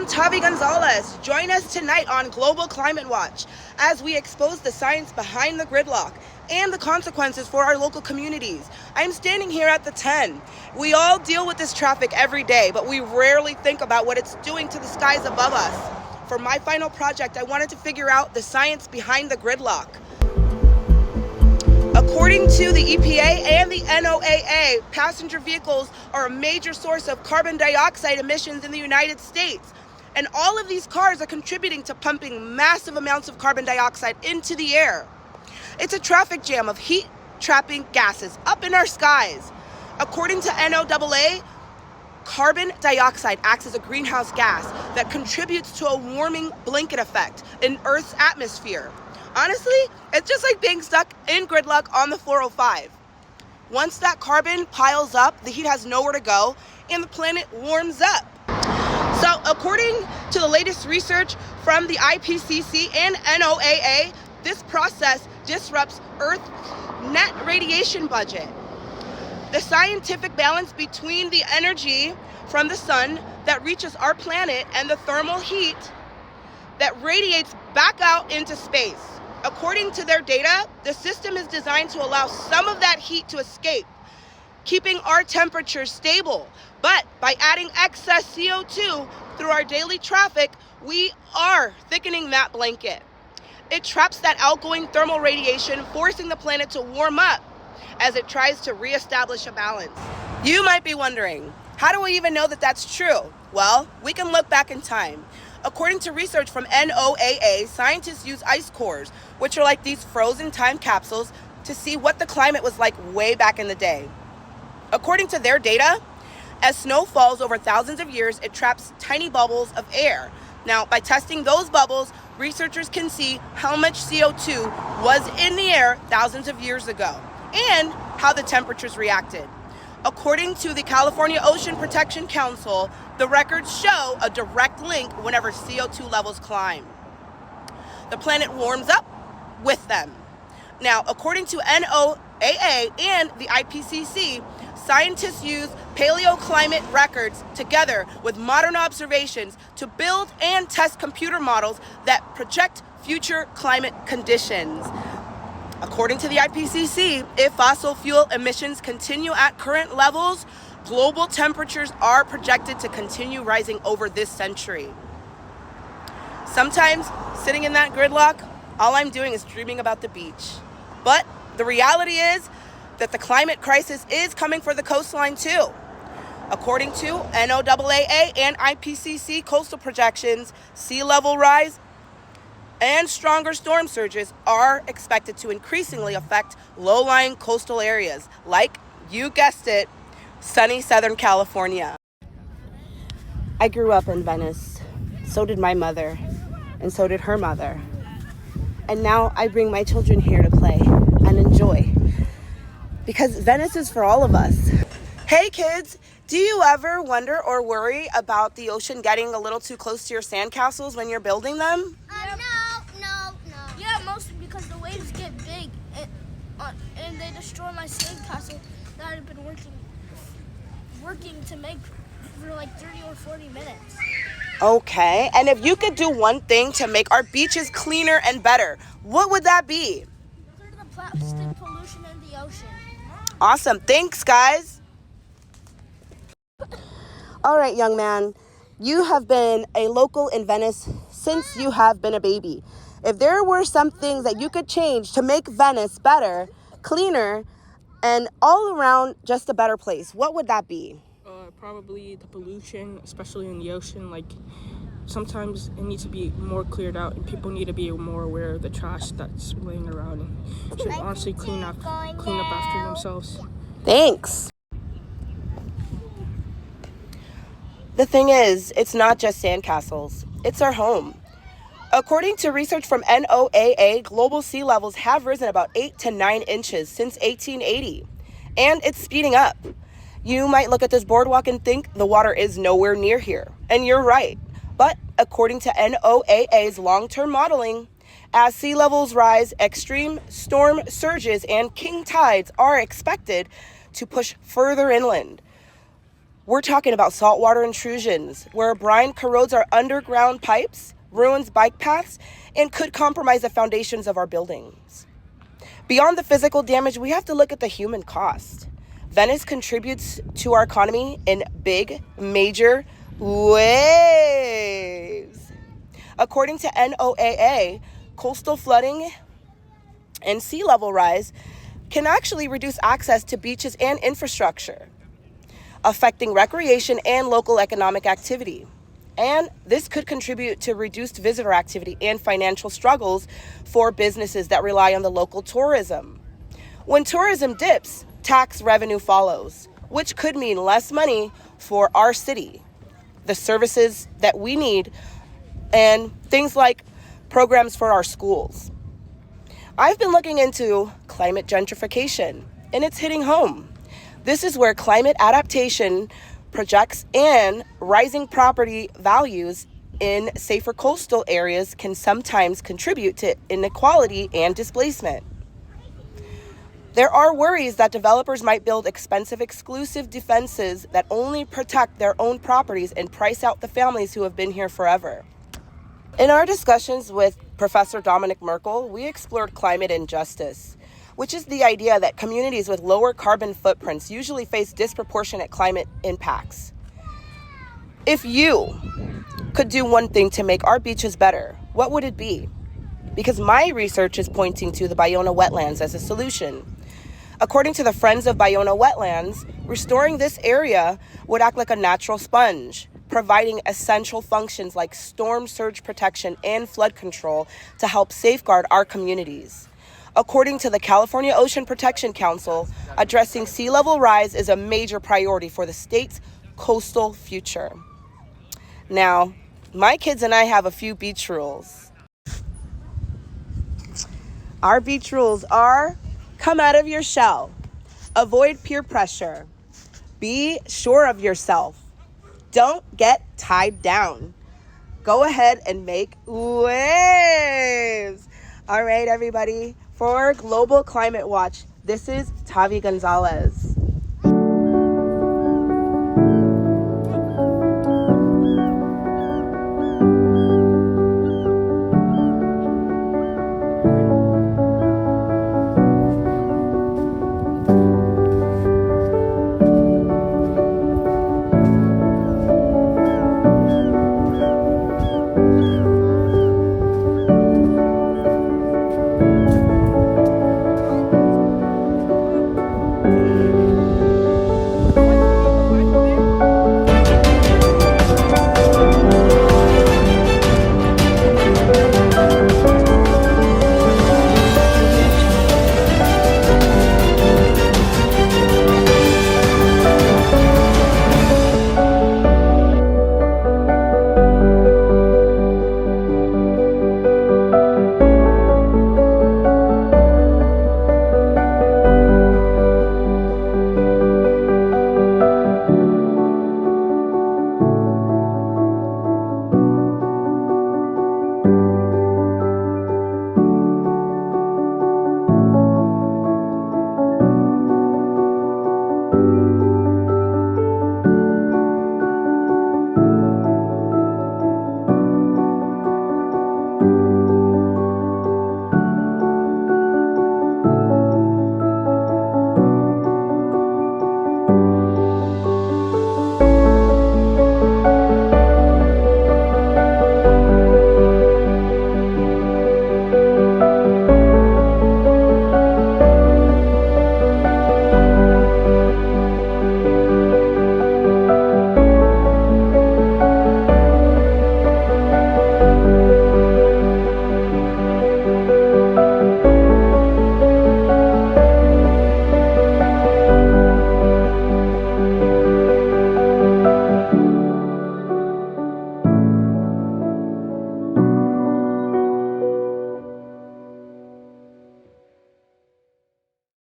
I'm Tavi Gonzalez. Join us tonight on Global Climate Watch as we expose the science behind the gridlock and the consequences for our local communities. I'm standing here at the 10. We all deal with this traffic every day, but we rarely think about what it's doing to the skies above us. For my final project, I wanted to figure out the science behind the gridlock. According to the EPA and the NOAA, passenger vehicles are a major source of carbon dioxide emissions in the United States. And all of these cars are contributing to pumping massive amounts of carbon dioxide into the air. It's a traffic jam of heat-trapping gases up in our skies. According to NOAA, carbon dioxide acts as a greenhouse gas that contributes to a warming blanket effect in Earth's atmosphere. Honestly, it's just like being stuck in gridlock on the 405. Once that carbon piles up, the heat has nowhere to go and the planet warms up. So according to the latest research from the IPCC and NOAA, this process disrupts Earth's net radiation budget. The scientific balance between the energy from the sun that reaches our planet and the thermal heat that radiates back out into space. According to their data, the system is designed to allow some of that heat to escape, keeping our temperature stable. But by adding excess CO2 through our daily traffic, we are thickening that blanket. It traps that outgoing thermal radiation, forcing the planet to warm up as it tries to reestablish a balance. You might be wondering, how do we even know that that's true? Well, we can look back in time. According to research from NOAA, scientists use ice cores, which are like these frozen time capsules, to see what the climate was like way back in the day. According to their data, as snow falls over thousands of years, it traps tiny bubbles of air. Now, by testing those bubbles, researchers can see how much CO2 was in the air thousands of years ago and how the temperatures reacted. According to the California Ocean Protection Council, the records show a direct link whenever CO2 levels climb. The planet warms up with them. Now, according to NOAA and the IPCC, scientists use paleoclimate records together with modern observations to build and test computer models that project future climate conditions. According to the IPCC, if fossil fuel emissions continue at current levels, global temperatures are projected to continue rising over this century. Sometimes, sitting in that gridlock, all I'm doing is dreaming about the beach. But the reality is that the climate crisis is coming for the coastline too. According to NOAA and IPCC coastal projections, sea level rise and stronger storm surges are expected to increasingly affect low-lying coastal areas like, you guessed it, sunny Southern California. I grew up in Venice. So did my mother, and so did her mother. And now I bring my children here to play and enjoy, because Venice is for all of us. Hey kids, do you ever wonder or worry about the ocean getting a little too close to your sandcastles when you're building them? No. Yeah, mostly because the waves get big and they destroy my sandcastle that I've been working to make for like 30 or 40 minutes. Okay, and if you could do one thing to make our beaches cleaner and better, what would that be? Clear the plastic pollution in the ocean. Awesome, thanks guys. All right, young man, you have been a local in Venice since you have been a baby. If there were some things that you could change to make Venice better, cleaner, and all around just a better place, what would that be? Probably the pollution, especially in the ocean. Like, sometimes it needs to be more cleared out, and people need to be more aware of the trash that's laying around and should honestly clean up after themselves. Thanks. The thing is, it's not just sandcastles. It's our home. According to research from NOAA, global sea levels have risen about 8 to 9 inches since 1880, and it's speeding up. You might look at this boardwalk and think the water is nowhere near here, and you're right. But according to NOAA's long-term modeling, as sea levels rise, extreme storm surges and king tides are expected to push further inland. We're talking about saltwater intrusions, where brine corrodes our underground pipes, ruins bike paths, and could compromise the foundations of our buildings. Beyond the physical damage, we have to look at the human cost. Venice contributes to our economy in big, major ways. According to NOAA, coastal flooding and sea level rise can actually reduce access to beaches and infrastructure, affecting recreation and local economic activity. And this could contribute to reduced visitor activity and financial struggles for businesses that rely on the local tourism. When tourism dips, tax revenue follows, which could mean less money for our city, the services that we need, and things like programs for our schools. I've been looking into climate gentrification, and it's hitting home. This is where climate adaptation projects and rising property values in safer coastal areas can sometimes contribute to inequality and displacement. There are worries that developers might build expensive exclusive defenses that only protect their own properties and price out the families who have been here forever. In our discussions with Professor Dominic Merkel, we explored climate injustice, which is the idea that communities with lower carbon footprints usually face disproportionate climate impacts. If you could do one thing to make our beaches better, what would it be? Because my research is pointing to the Ballona wetlands as a solution. According to the Friends of Ballona Wetlands, restoring this area would act like a natural sponge, providing essential functions like storm surge protection and flood control to help safeguard our communities. According to the California Ocean Protection Council, addressing sea level rise is a major priority for the state's coastal future. Now, my kids and I have a few beach rules. Our beach rules are: come out of your shell, avoid peer pressure, be sure of yourself, don't get tied down, go ahead and make waves. All right, everybody, for Global Climate Watch, this is Tavi Gonzalez.